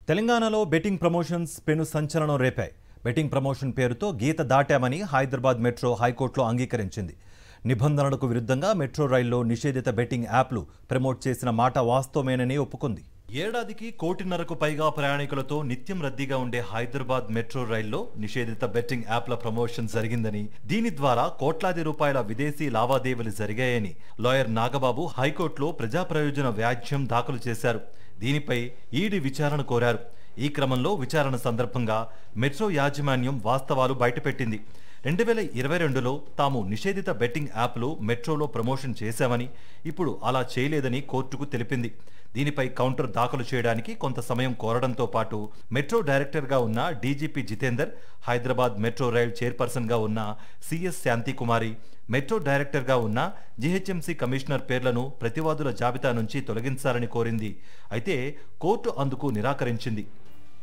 తెలంగాణలో betting promotions పెను సంచలనం రేపాయి. బెట్టింగ్ ప్రమోషన్ పేరుతో గీత దాటామని హైదరాబాద్ మెట్రో హైకోర్టులో అంగీకరించింది. నిబంధనలకు విరుద్ధంగా మెట్రో రైల్లో నిషేధిత బెట్టింగ్ యాప్లు ప్రమోట్ చేసిన మాట వాస్తవమేనని ఒప్పుకుంది. ఏడాదికి 1.5 కోటికి పైగా ప్రయాణికులతో నిత్యం రద్దీగా ఉండే హైదరాబాద్ మెట్రో రైల్లో నిషేధిత బెట్టింగ్ యాప్ల ప్రమోషన్ జరిగిందని, దీని ద్వారా కోట్లాది రూపాయల విదేశీ లావాదేవీలు జరిగాయని లాయర్ నాగబాబు హైకోర్టులో ప్రజా ప్రయోజన వ్యాజ్యం దాఖలు చేశారు. దీనిపై ఈడీ విచారణ కోరారు. ఈ క్రమంలో విచారణ సందర్భంగా మెట్రో యాజమాన్యం వాస్తవాలు బయటపెట్టింది. 2022లో తాము నిషేధిత బెట్టింగ్ యాప్లు మెట్రోలో ప్రమోషన్ చేశామని, ఇప్పుడు అలా చేయలేదని కోర్టుకు తెలిపింది. దీనిపై కౌంటర్ దాఖలు చేయడానికి కొంత సమయం కోరడంతో పాటు మెట్రో డైరెక్టర్గా ఉన్న DGP Jitender, Hyderabad metro rail చైర్పర్సన్గా ఉన్న సిఎస్ శాంతికుమారి, మెట్రో డైరెక్టర్గా ఉన్న జీహెచ్ఎంసీ కమిషనర్ పేర్లను ప్రతివాదుల జాబితా నుంచి తొలగించాలని కోరింది. అయితే కోర్టు అందుకు నిరాకరించింది.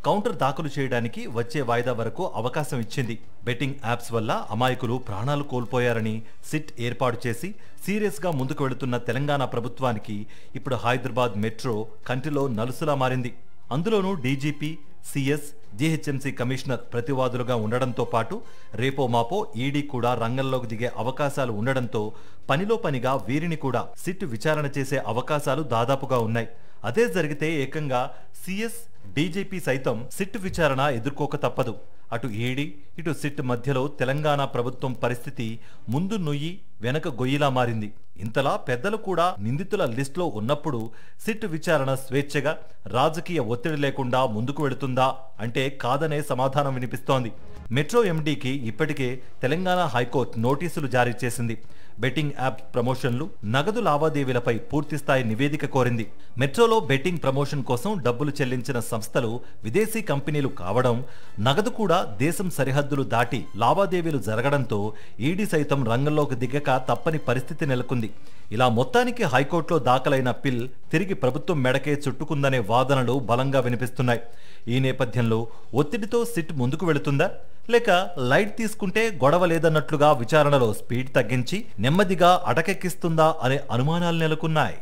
కౌంటర్ దాఖలు చేయడానికి వచ్చే వాయిదా వరకు అవకాశం ఇచ్చింది. బెట్టింగ్ యాప్స్ వల్ల అమాయకులు ప్రాణాలు కోల్పోయారని సిట్ ఏర్పాటు చేసి సీరియస్గా ముందుకు వెళుతున్న తెలంగాణ ప్రభుత్వానికి ఇప్పుడు హైదరాబాద్ మెట్రో కంటిలో నలుసులా మారింది. అందులోనూ డీజీపీ, సిఎస్, జీహెచ్ఎంసీ కమిషనర్ ప్రతివాదులుగా ఉండడంతో పాటు రేపో మాపో ఈడీ కూడా రంగంలోకి దిగే అవకాశాలు ఉండడంతో పనిలో పనిగా వీరిని కూడా సిట్ విచారణ చేసే అవకాశాలు దాదాపుగా ఉన్నాయి. అదే జరిగితే ఏకంగా సిఎస్, డీజీపీ సైతం సిట్ విచారణ ఎదుర్కోక తప్పదు. అటు ఈడీ, ఇటు సిట్ మధ్యలో తెలంగాణ ప్రభుత్వం పరిస్థితి ముందు నుయ్యి వెనక గొయ్యిలా మారింది. ఇంతలా పెద్దలు కూడా నిందితుల లిస్టులో ఉన్నప్పుడు సిట్ విచారణ స్వేచ్ఛగా, రాజకీయ ఒత్తిడి లేకుండా ముందుకు వెళుతుందా అంటే కాదనే సమాధానం వినిపిస్తోంది. మెట్రో ఎండీకి ఇప్పటికే తెలంగాణ హైకోర్టు నోటీసులు జారీ చేసింది. బెట్టింగ్ యాప్ ప్రమోషన్లు, నగదు లావాదేవీలపై పూర్తిస్థాయి నివేదిక కోరింది. మెట్రోలో బెట్టింగ్ ప్రమోషన్ కోసం డబ్బులు చెల్లించిన సంస్థలు విదేశీ కంపెనీలు కావడం, నగదు కూడా దేశం సరిహద్దులు దాటి లావాదేవీలు జరగడంతో ఈడీ సైతం రంగంలోకి దిగక తప్పని పరిస్థితి నెలకొంది. ఇలా మొత్తానికి హైకోర్టులో దాఖలైన పిల్ తిరిగి ప్రభుత్వం మెడకే చుట్టుకుందనే వాదనలు బలంగా వినిపిస్తున్నాయి. ఈ నేపథ్యంలో ఒత్తిడితో సిట్ ముందుకు వెళుతుందా, లేక లైట్ తీసుకుంటే గొడవ లేదన్నట్లుగా విచారణలో స్పీడ్ తగ్గించి నెమ్మదిగా అటకెక్కిస్తుందా అనే అనుమానాలు నెలకొన్నాయి.